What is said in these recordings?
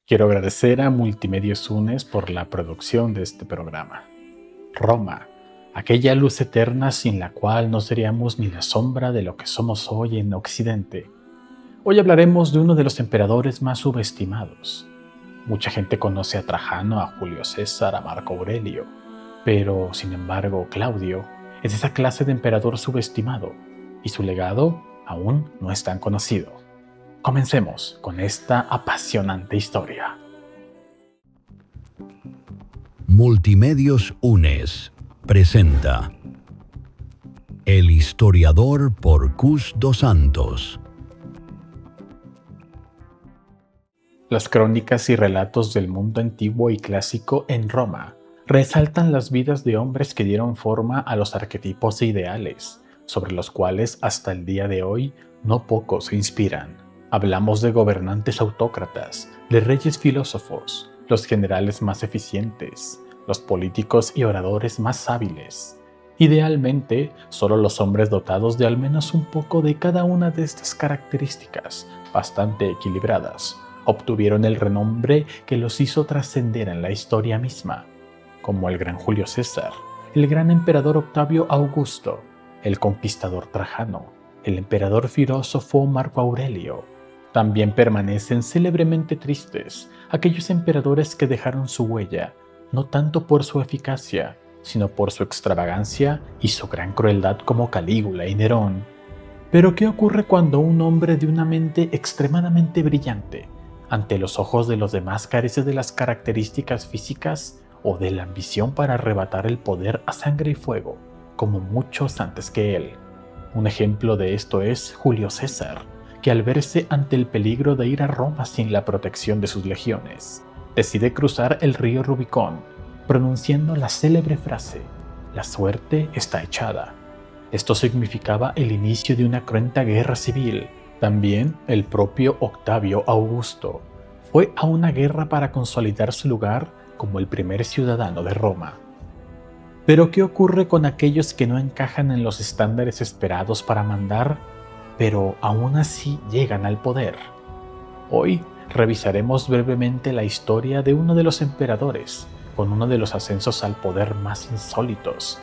Quiero agradecer a Multimedios Unes por la producción de este programa. Roma, aquella luz eterna sin la cual no seríamos ni la sombra de lo que somos hoy en Occidente. Hoy hablaremos de uno de los emperadores más subestimados. Mucha gente conoce a Trajano, a Julio César, a Marco Aurelio, pero sin embargo Claudio es esa clase de emperador subestimado y su legado aún no es tan conocido. Comencemos con esta apasionante historia. Multimedios Unes presenta El historiador por Cus dos Santos. Las crónicas y relatos del mundo antiguo y clásico en Roma resaltan las vidas de hombres que dieron forma a los arquetipos e ideales, sobre los cuales hasta el día de hoy no pocos se inspiran. Hablamos de gobernantes autócratas, de reyes filósofos, los generales más eficientes, los políticos y oradores más hábiles. Idealmente, solo los hombres dotados de al menos un poco de cada una de estas características, bastante equilibradas, obtuvieron el renombre que los hizo trascender en la historia misma, como el gran Julio César, el gran emperador Octavio Augusto, el conquistador Trajano, el emperador filósofo Marco Aurelio. También permanecen célebremente tristes aquellos emperadores que dejaron su huella, no tanto por su eficacia, sino por su extravagancia y su gran crueldad como Calígula y Nerón. Pero ¿qué ocurre cuando un hombre de una mente extremadamente brillante, ante los ojos de los demás carece de las características físicas o de la ambición para arrebatar el poder a sangre y fuego, como muchos antes que él? Un ejemplo de esto es Julio César, que al verse ante el peligro de ir a Roma sin la protección de sus legiones, decide cruzar el río Rubicón, pronunciando la célebre frase: «La suerte está echada». Esto significaba el inicio de una cruenta guerra civil. También el propio Octavio Augusto fue a una guerra para consolidar su lugar como el primer ciudadano de Roma. Pero ¿qué ocurre con aquellos que no encajan en los estándares esperados para mandar, pero aún así llegan al poder? Hoy revisaremos brevemente la historia de uno de los emperadores, con uno de los ascensos al poder más insólitos,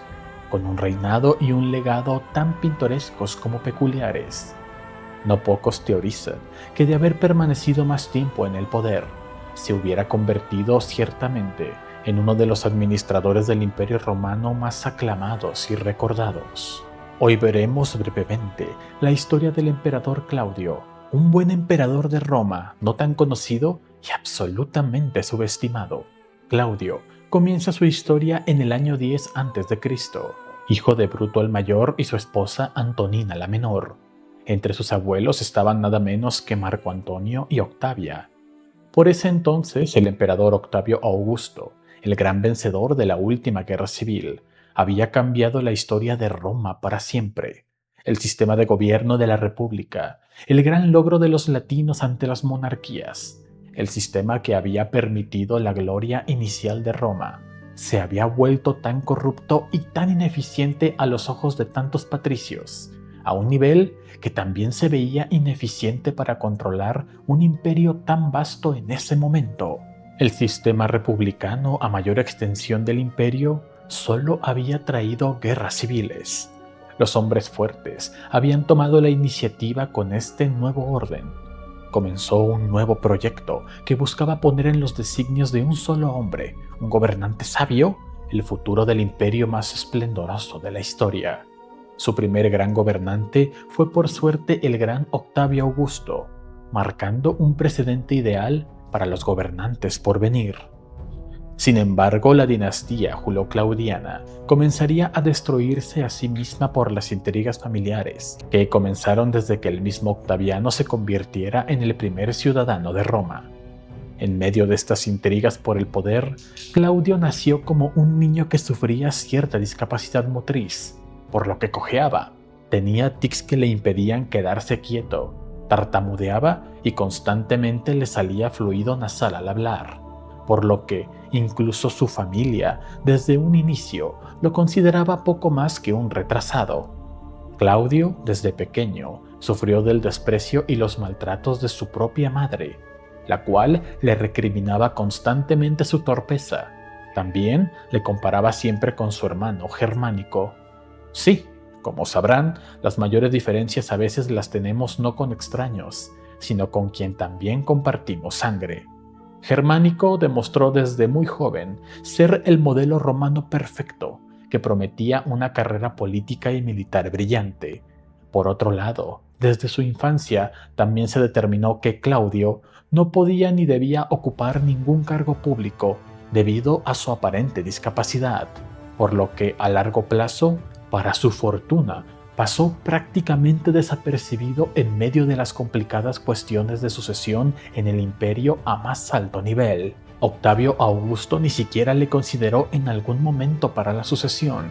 con un reinado y un legado tan pintorescos como peculiares. No pocos teorizan que de haber permanecido más tiempo en el poder, se hubiera convertido ciertamente en uno de los administradores del Imperio Romano más aclamados y recordados. Hoy veremos brevemente la historia del emperador Claudio, un buen emperador de Roma, no tan conocido y absolutamente subestimado. Claudio comienza su historia en el año 10 a.C., hijo de Bruto el Mayor y su esposa Antonina la Menor. Entre sus abuelos estaban nada menos que Marco Antonio y Octavia. Por ese entonces, el emperador Octavio Augusto, el gran vencedor de la última guerra civil, había cambiado la historia de Roma para siempre. El sistema de gobierno de la República, el gran logro de los latinos ante las monarquías, el sistema que había permitido la gloria inicial de Roma, se había vuelto tan corrupto y tan ineficiente a los ojos de tantos patricios, a un nivel que también se veía ineficiente para controlar un imperio tan vasto en ese momento. El sistema republicano a mayor extensión del imperio solo había traído guerras civiles. Los hombres fuertes habían tomado la iniciativa con este nuevo orden. Comenzó un nuevo proyecto que buscaba poner en los designios de un solo hombre, un gobernante sabio, el futuro del imperio más esplendoroso de la historia. Su primer gran gobernante fue por suerte el gran Octavio Augusto, marcando un precedente ideal para los gobernantes por venir. Sin embargo, la dinastía julio-claudiana comenzaría a destruirse a sí misma por las intrigas familiares, que comenzaron desde que el mismo Octaviano se convirtiera en el primer ciudadano de Roma. En medio de estas intrigas por el poder, Claudio nació como un niño que sufría cierta discapacidad motriz, por lo que cojeaba, tenía tics que le impedían quedarse quieto, tartamudeaba y constantemente le salía fluido nasal al hablar, por lo que incluso su familia desde un inicio lo consideraba poco más que un retrasado. Claudio, desde pequeño, sufrió del desprecio y los maltratos de su propia madre, la cual le recriminaba constantemente su torpeza. También le comparaba siempre con su hermano Germánico. Sí, como sabrán, las mayores diferencias a veces las tenemos no con extraños, sino con quien también compartimos sangre. Germánico demostró desde muy joven ser el modelo romano perfecto, que prometía una carrera política y militar brillante. Por otro lado, desde su infancia también se determinó que Claudio no podía ni debía ocupar ningún cargo público debido a su aparente discapacidad, por lo que a largo plazo, para su fortuna, pasó prácticamente desapercibido en medio de las complicadas cuestiones de sucesión en el imperio a más alto nivel. Octavio Augusto ni siquiera le consideró en algún momento para la sucesión,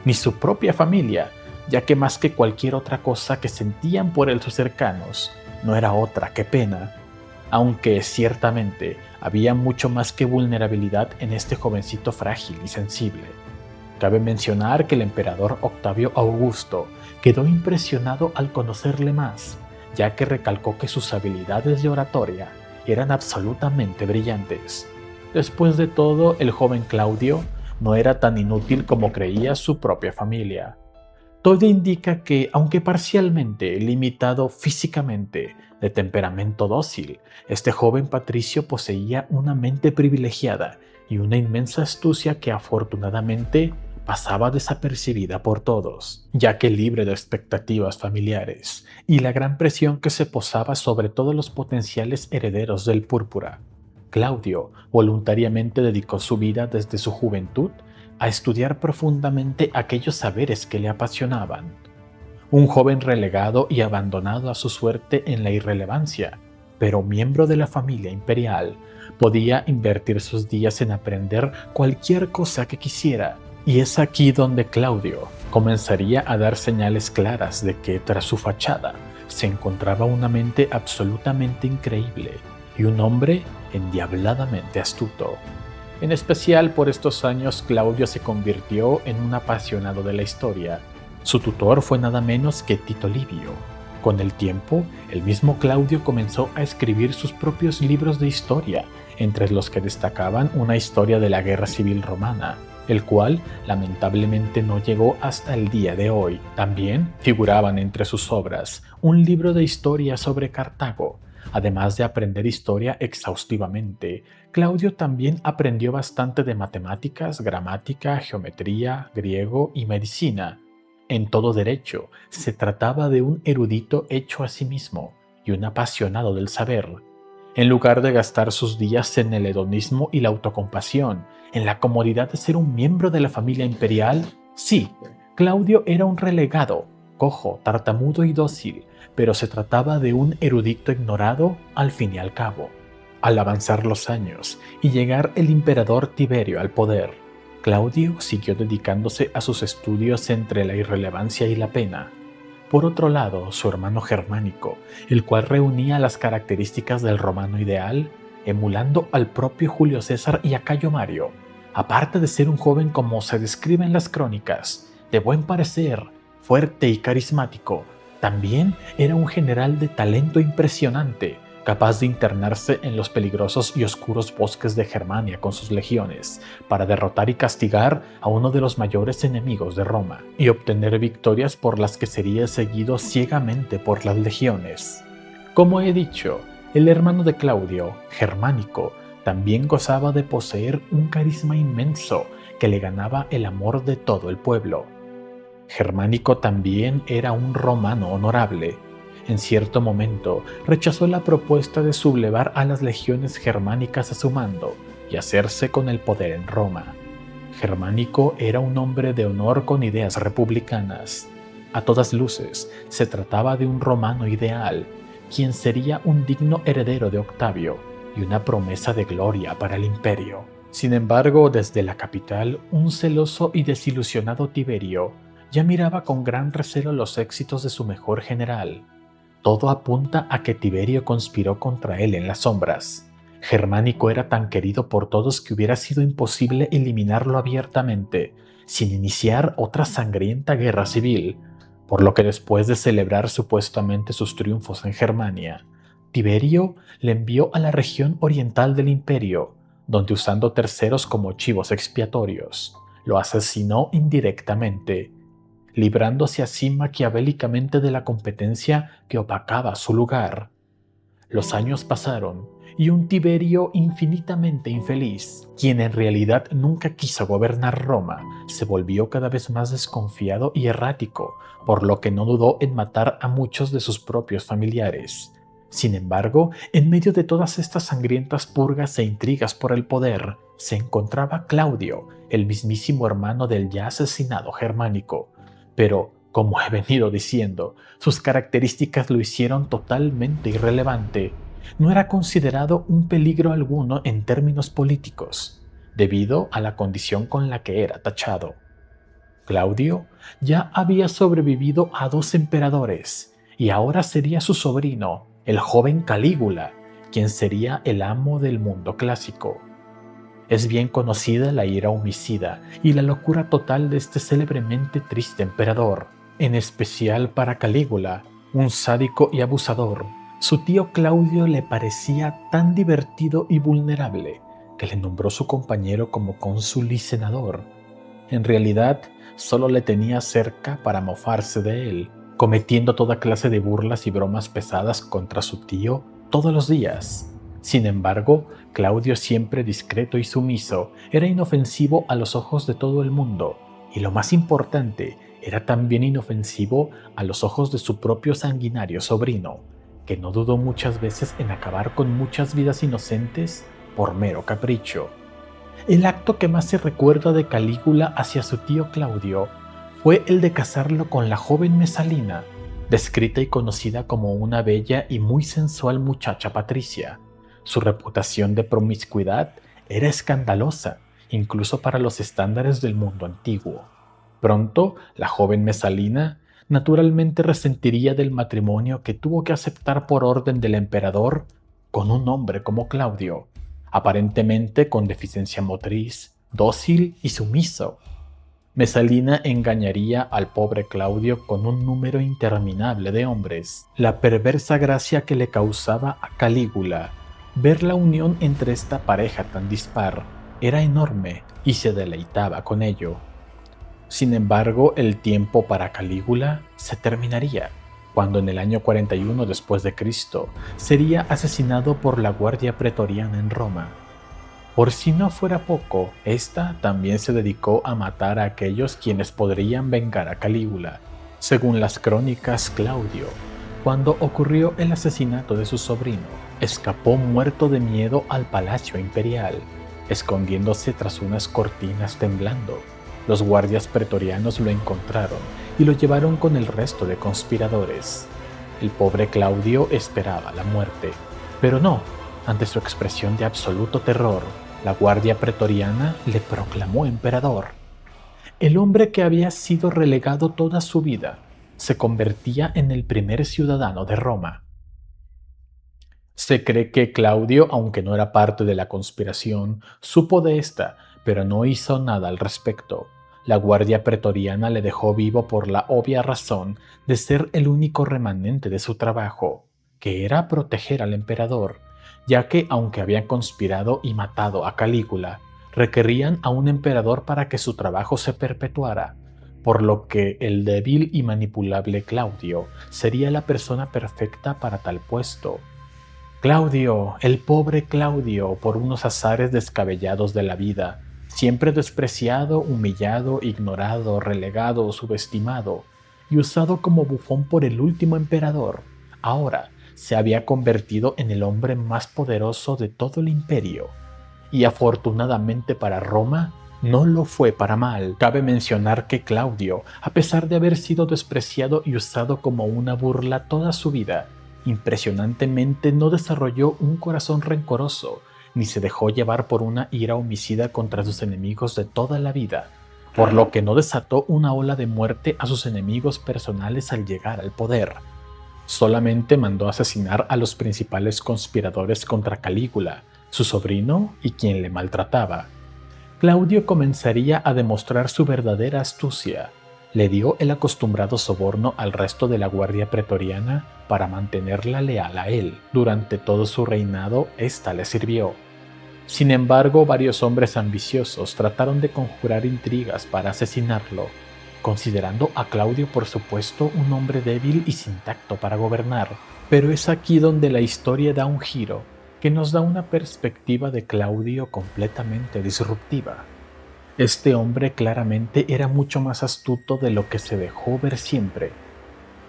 ni su propia familia, ya que más que cualquier otra cosa que sentían por él sus cercanos, no era otra que pena. Aunque ciertamente había mucho más que vulnerabilidad en este jovencito frágil y sensible. Cabe mencionar que el emperador Octavio Augusto quedó impresionado al conocerle más, ya que recalcó que sus habilidades de oratoria eran absolutamente brillantes. Después de todo, el joven Claudio no era tan inútil como creía su propia familia. Todo indica que, aunque parcialmente limitado físicamente, de temperamento dócil, este joven patricio poseía una mente privilegiada y una inmensa astucia que afortunadamente pasaba desapercibida por todos, ya que libre de expectativas familiares y la gran presión que se posaba sobre todos los potenciales herederos del púrpura. Claudio voluntariamente dedicó su vida desde su juventud a estudiar profundamente aquellos saberes que le apasionaban. Un joven relegado y abandonado a su suerte en la irrelevancia, pero miembro de la familia imperial, podía invertir sus días en aprender cualquier cosa que quisiera. Y es aquí donde Claudio comenzaría a dar señales claras de que tras su fachada se encontraba una mente absolutamente increíble y un hombre endiabladamente astuto. En especial por estos años, Claudio se convirtió en un apasionado de la historia. Su tutor fue nada menos que Tito Livio. Con el tiempo, el mismo Claudio comenzó a escribir sus propios libros de historia, entre los que destacaban una historia de la Guerra Civil Romana, el cual lamentablemente no llegó hasta el día de hoy. También figuraban entre sus obras un libro de historia sobre Cartago. Además de aprender historia exhaustivamente, Claudio también aprendió bastante de matemáticas, gramática, geometría, griego y medicina. En todo derecho, se trataba de un erudito hecho a sí mismo y un apasionado del saber. En lugar de gastar sus días en el hedonismo y la autocompasión, en la comodidad de ser un miembro de la familia imperial, sí, Claudio era un relegado, cojo, tartamudo y dócil, pero se trataba de un erudito ignorado al fin y al cabo. Al avanzar los años y llegar el emperador Tiberio al poder, Claudio siguió dedicándose a sus estudios entre la irrelevancia y la pena. Por otro lado, su hermano Germánico, el cual reunía las características del romano ideal, emulando al propio Julio César y a Cayo Mario, aparte de ser un joven como se describe en las crónicas, de buen parecer, fuerte y carismático, también era un general de talento impresionante, capaz de internarse en los peligrosos y oscuros bosques de Germania con sus legiones, para derrotar y castigar a uno de los mayores enemigos de Roma, y obtener victorias por las que sería seguido ciegamente por las legiones. Como he dicho, el hermano de Claudio, Germánico, también gozaba de poseer un carisma inmenso que le ganaba el amor de todo el pueblo. Germánico también era un romano honorable. En cierto momento rechazó la propuesta de sublevar a las legiones germánicas a su mando y hacerse con el poder en Roma. Germánico era un hombre de honor con ideas republicanas. A todas luces, se trataba de un romano ideal, quien sería un digno heredero de Octavio y una promesa de gloria para el imperio. Sin embargo, desde la capital, un celoso y desilusionado Tiberio ya miraba con gran recelo los éxitos de su mejor general. Todo apunta a que Tiberio conspiró contra él en las sombras. Germánico era tan querido por todos que hubiera sido imposible eliminarlo abiertamente, sin iniciar otra sangrienta guerra civil, por lo que después de celebrar supuestamente sus triunfos en Germania, Tiberio le envió a la región oriental del imperio, donde usando terceros como chivos expiatorios, lo asesinó indirectamente, librándose así maquiavélicamente de la competencia que opacaba su lugar. Los años pasaron y un Tiberio infinitamente infeliz, quien en realidad nunca quiso gobernar Roma, se volvió cada vez más desconfiado y errático, por lo que no dudó en matar a muchos de sus propios familiares. Sin embargo, en medio de todas estas sangrientas purgas e intrigas por el poder, se encontraba Claudio, el mismísimo hermano del ya asesinado Germánico. Pero, como he venido diciendo, sus características lo hicieron totalmente irrelevante. No era considerado un peligro alguno en términos políticos, debido a la condición con la que era tachado. Claudio ya había sobrevivido a 2 emperadores, y ahora sería su sobrino, el joven Calígula, quien sería el amo del mundo clásico. Es bien conocida la ira homicida y la locura total de este célebremente triste emperador, en especial para Calígula, un sádico y abusador. Su tío Claudio le parecía tan divertido y vulnerable que le nombró su compañero como cónsul y senador. En realidad, solo le tenía cerca para mofarse de él, cometiendo toda clase de burlas y bromas pesadas contra su tío todos los días. Sin embargo, Claudio, siempre discreto y sumiso, era inofensivo a los ojos de todo el mundo, y lo más importante, era también inofensivo a los ojos de su propio sanguinario sobrino, que no dudó muchas veces en acabar con muchas vidas inocentes por mero capricho. El acto que más se recuerda de Calígula hacia su tío Claudio fue el de casarlo con la joven Mesalina, descrita y conocida como una bella y muy sensual muchacha patricia. Su reputación de promiscuidad era escandalosa, incluso para los estándares del mundo antiguo. Pronto, la joven Mesalina naturalmente resentiría del matrimonio que tuvo que aceptar por orden del emperador con un hombre como Claudio, aparentemente con deficiencia motriz, dócil y sumiso. Mesalina engañaría al pobre Claudio con un número interminable de hombres. La perversa gracia que le causaba a Calígula ver la unión entre esta pareja tan dispar era enorme y se deleitaba con ello. Sin embargo, el tiempo para Calígula se terminaría cuando en el año 41 después de Cristo sería asesinado por la Guardia Pretoriana en Roma. Por si no fuera poco, esta también se dedicó a matar a aquellos quienes podrían vengar a Calígula. Según las crónicas, Claudio, cuando ocurrió el asesinato de su sobrino, escapó muerto de miedo al palacio imperial, escondiéndose tras unas cortinas temblando. Los guardias pretorianos lo encontraron y lo llevaron con el resto de conspiradores. El pobre Claudio esperaba la muerte, pero no. Ante su expresión de absoluto terror, la guardia pretoriana le proclamó emperador. El hombre que había sido relegado toda su vida se convertía en el primer ciudadano de Roma. Se cree que Claudio, aunque no era parte de la conspiración, supo de esta, pero no hizo nada al respecto. La guardia pretoriana le dejó vivo por la obvia razón de ser el único remanente de su trabajo, que era proteger al emperador, ya que, aunque habían conspirado y matado a Calígula, requerían a un emperador para que su trabajo se perpetuara, por lo que el débil y manipulable Claudio sería la persona perfecta para tal puesto. Claudio, el pobre Claudio, por unos azares descabellados de la vida, siempre despreciado, humillado, ignorado, relegado, subestimado y usado como bufón por el último emperador, ahora se había convertido en el hombre más poderoso de todo el imperio. Y afortunadamente para Roma, no lo fue para mal. Cabe mencionar que Claudio, a pesar de haber sido despreciado y usado como una burla toda su vida, impresionantemente no desarrolló un corazón rencoroso, ni se dejó llevar por una ira homicida contra sus enemigos de toda la vida, por lo que no desató una ola de muerte a sus enemigos personales al llegar al poder. Solamente mandó asesinar a los principales conspiradores contra Calígula, su sobrino y quien le maltrataba. Claudio comenzaría a demostrar su verdadera astucia. Le dio el acostumbrado soborno al resto de la guardia pretoriana para mantenerla leal a él. Durante todo su reinado, esta le sirvió. Sin embargo, varios hombres ambiciosos trataron de conjurar intrigas para asesinarlo, considerando a Claudio por supuesto un hombre débil y sin tacto para gobernar. Pero es aquí donde la historia da un giro, que nos da una perspectiva de Claudio completamente disruptiva. Este hombre claramente era mucho más astuto de lo que se dejó ver siempre.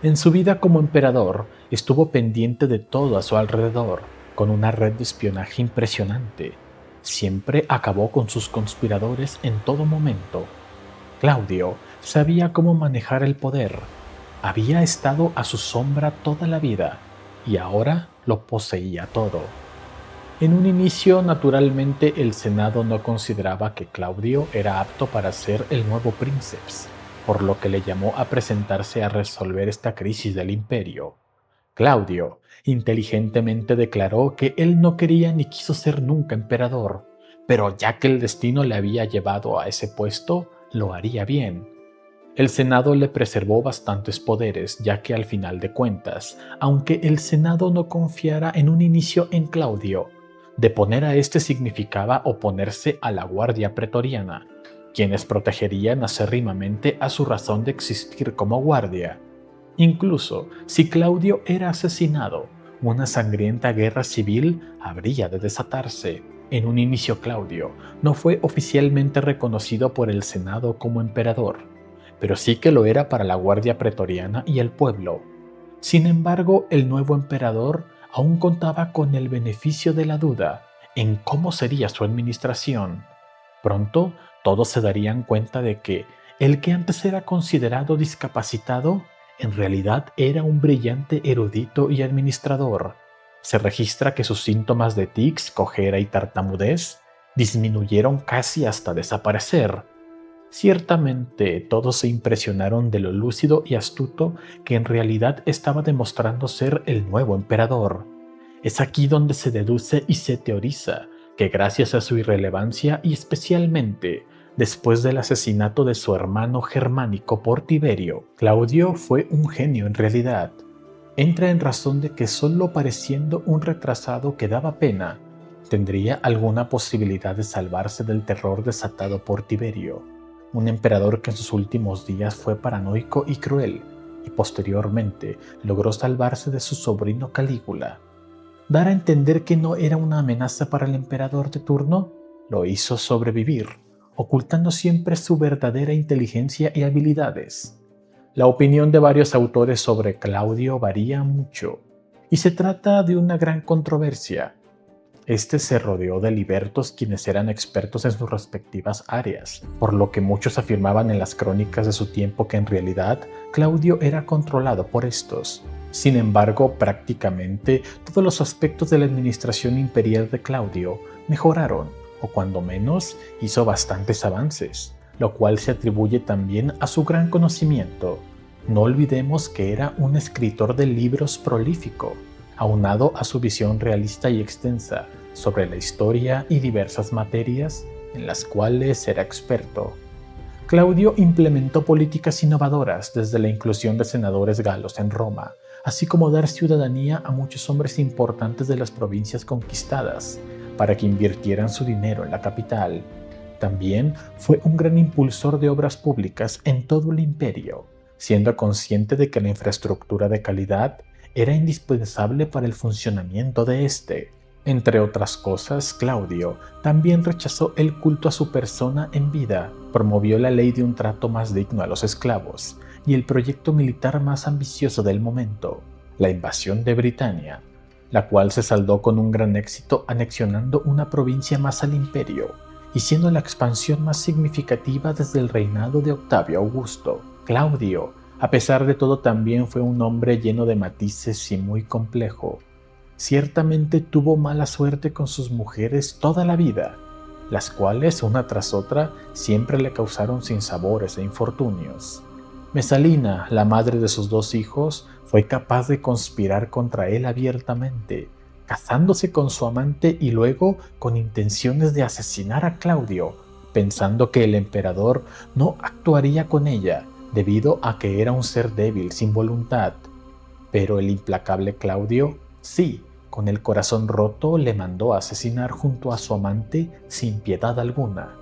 En su vida como emperador, estuvo pendiente de todo a su alrededor, con una red de espionaje impresionante. Siempre acabó con sus conspiradores en todo momento. Claudio sabía cómo manejar el poder. Había estado a su sombra toda la vida y ahora lo poseía todo. En un inicio, naturalmente, el Senado no consideraba que Claudio era apto para ser el nuevo princeps, por lo que le llamó a presentarse a resolver esta crisis del imperio. Claudio inteligentemente declaró que él no quería ni quiso ser nunca emperador, pero ya que el destino le había llevado a ese puesto, lo haría bien. El Senado le preservó bastantes poderes, ya que al final de cuentas, aunque el Senado no confiara en un inicio en Claudio, deponer a este significaba oponerse a la Guardia Pretoriana, quienes protegerían acérrimamente a su razón de existir como guardia. Incluso si Claudio era asesinado, una sangrienta guerra civil habría de desatarse. En un inicio, Claudio no fue oficialmente reconocido por el Senado como emperador, pero sí que lo era para la Guardia Pretoriana y el pueblo. Sin embargo, el nuevo emperador aún contaba con el beneficio de la duda en cómo sería su administración. Pronto, todos se darían cuenta de que el que antes era considerado discapacitado, en realidad era un brillante erudito y administrador. Se registra que sus síntomas de tics, cojera y tartamudez disminuyeron casi hasta desaparecer. Ciertamente todos se impresionaron de lo lúcido y astuto que en realidad estaba demostrando ser el nuevo emperador. Es aquí donde se deduce y se teoriza que gracias a su irrelevancia y especialmente después del asesinato de su hermano germánico por Tiberio, Claudio fue un genio en realidad. Entra en razón de que solo pareciendo un retrasado que daba pena, tendría alguna posibilidad de salvarse del terror desatado por Tiberio, un emperador que en sus últimos días fue paranoico y cruel, y posteriormente logró salvarse de su sobrino Calígula. Dar a entender que no era una amenaza para el emperador de turno, lo hizo sobrevivir, ocultando siempre su verdadera inteligencia y habilidades. La opinión de varios autores sobre Claudio varía mucho, y se trata de una gran controversia. Este se rodeó de libertos quienes eran expertos en sus respectivas áreas, por lo que muchos afirmaban en las crónicas de su tiempo que en realidad Claudio era controlado por estos. Sin embargo, prácticamente todos los aspectos de la administración imperial de Claudio mejoraron, o cuando menos hizo bastantes avances, lo cual se atribuye también a su gran conocimiento. No olvidemos que era un escritor de libros prolífico, aunado a su visión realista y extensa sobre la historia y diversas materias en las cuales era experto. Claudio implementó políticas innovadoras desde la inclusión de senadores galos en Roma, así como dar ciudadanía a muchos hombres importantes de las provincias conquistadas, para que invirtieran su dinero en la capital. También fue un gran impulsor de obras públicas en todo el imperio, siendo consciente de que la infraestructura de calidad era indispensable para el funcionamiento de este. Entre otras cosas, Claudio también rechazó el culto a su persona en vida, promovió la ley de un trato más digno a los esclavos y el proyecto militar más ambicioso del momento, la invasión de Britania, la cual se saldó con un gran éxito anexionando una provincia más al imperio y siendo la expansión más significativa desde el reinado de Octavio Augusto. Claudio, a pesar de todo, también fue un hombre lleno de matices y muy complejo. Ciertamente tuvo mala suerte con sus mujeres toda la vida, las cuales, una tras otra, siempre le causaron sinsabores e infortunios. Mesalina, la madre de sus dos hijos, fue capaz de conspirar contra él abiertamente, casándose con su amante y luego con intenciones de asesinar a Claudio, pensando que el emperador no actuaría con ella, debido a que era un ser débil sin voluntad. Pero el implacable Claudio, sí, con el corazón roto, le mandó asesinar junto a su amante sin piedad alguna.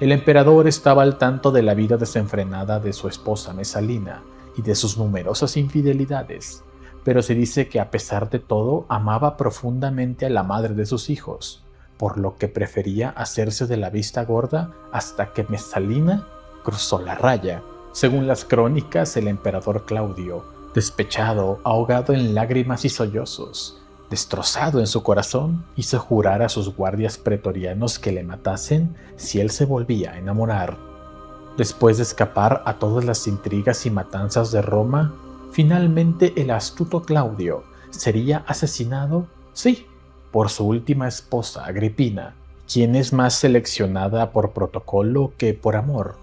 El emperador estaba al tanto de la vida desenfrenada de su esposa Mesalina y de sus numerosas infidelidades, pero se dice que a pesar de todo amaba profundamente a la madre de sus hijos, por lo que prefería hacerse de la vista gorda hasta que Mesalina cruzó la raya. Según las crónicas, el emperador Claudio, despechado, ahogado en lágrimas y sollozos, destrozado en su corazón, hizo jurar a sus guardias pretorianos que le matasen si él se volvía a enamorar. Después de escapar a todas las intrigas y matanzas de Roma, finalmente el astuto Claudio sería asesinado, sí, por su última esposa, Agripina, quien es más seleccionada por protocolo que por amor.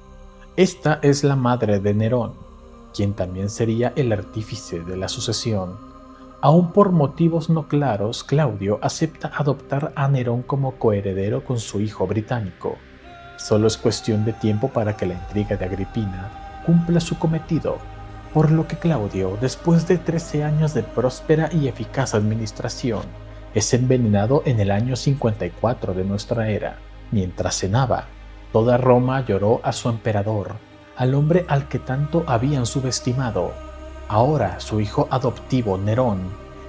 Esta es la madre de Nerón, quien también sería el artífice de la sucesión. Aún por motivos no claros, Claudio acepta adoptar a Nerón como coheredero con su hijo británico. Solo es cuestión de tiempo para que la intriga de Agripina cumpla su cometido, por lo que Claudio, después de 13 años de próspera y eficaz administración, es envenenado en el año 54 de nuestra era. Mientras cenaba, toda Roma lloró a su emperador, al hombre al que tanto habían subestimado. Ahora su hijo adoptivo Nerón,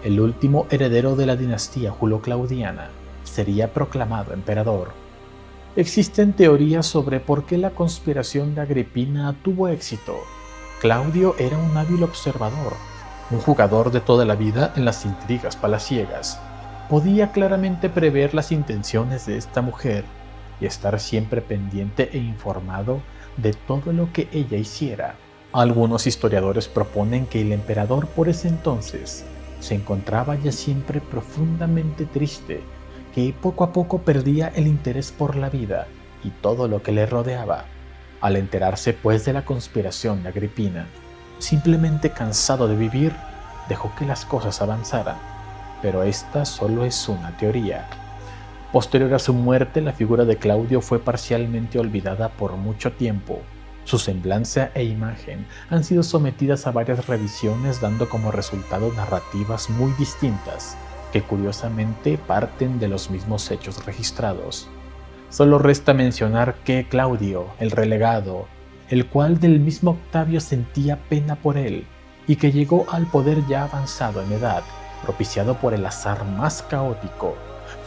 el último heredero de la dinastía julio-claudiana, sería proclamado emperador. Existen teorías sobre por qué la conspiración de Agripina tuvo éxito. Claudio era un hábil observador, un jugador de toda la vida en las intrigas palaciegas. Podía claramente prever las intenciones de esta mujer y estar siempre pendiente e informado de todo lo que ella hiciera. Algunos historiadores proponen que el emperador por ese entonces se encontraba ya siempre profundamente triste, que poco a poco perdía el interés por la vida y todo lo que le rodeaba. Al enterarse pues de la conspiración de Agripina, simplemente cansado de vivir, dejó que las cosas avanzaran, pero esta solo es una teoría. Posterior a su muerte, la figura de Claudio fue parcialmente olvidada por mucho tiempo. Su semblanza e imagen han sido sometidas a varias revisiones, dando como resultado narrativas muy distintas, que curiosamente parten de los mismos hechos registrados. Solo resta mencionar que Claudio, el relegado, el cual del mismo Octavio sentía pena por él, y que llegó al poder ya avanzado en edad, propiciado por el azar más caótico,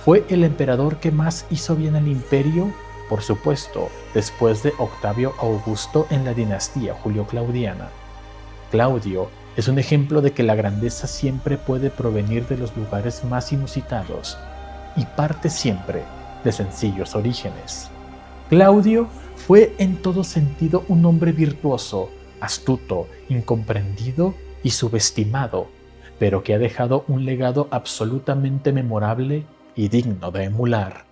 fue el emperador que más hizo bien al imperio, por supuesto, después de Octavio Augusto en la dinastía julio-claudiana. Claudio es un ejemplo de que la grandeza siempre puede provenir de los lugares más inusitados y parte siempre de sencillos orígenes. Claudio fue en todo sentido un hombre virtuoso, astuto, incomprendido y subestimado, pero que ha dejado un legado absolutamente memorable y digno de emular.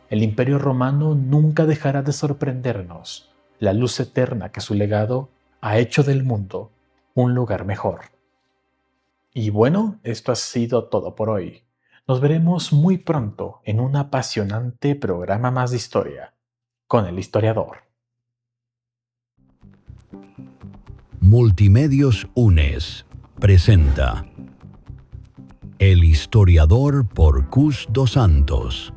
El Imperio Romano nunca dejará de sorprendernos, la luz eterna que su legado ha hecho del mundo un lugar mejor. Y bueno, esto ha sido todo por hoy. Nos veremos muy pronto en un apasionante programa más de historia, con el historiador. Multimedios UNES presenta El historiador por Cus dos Santos.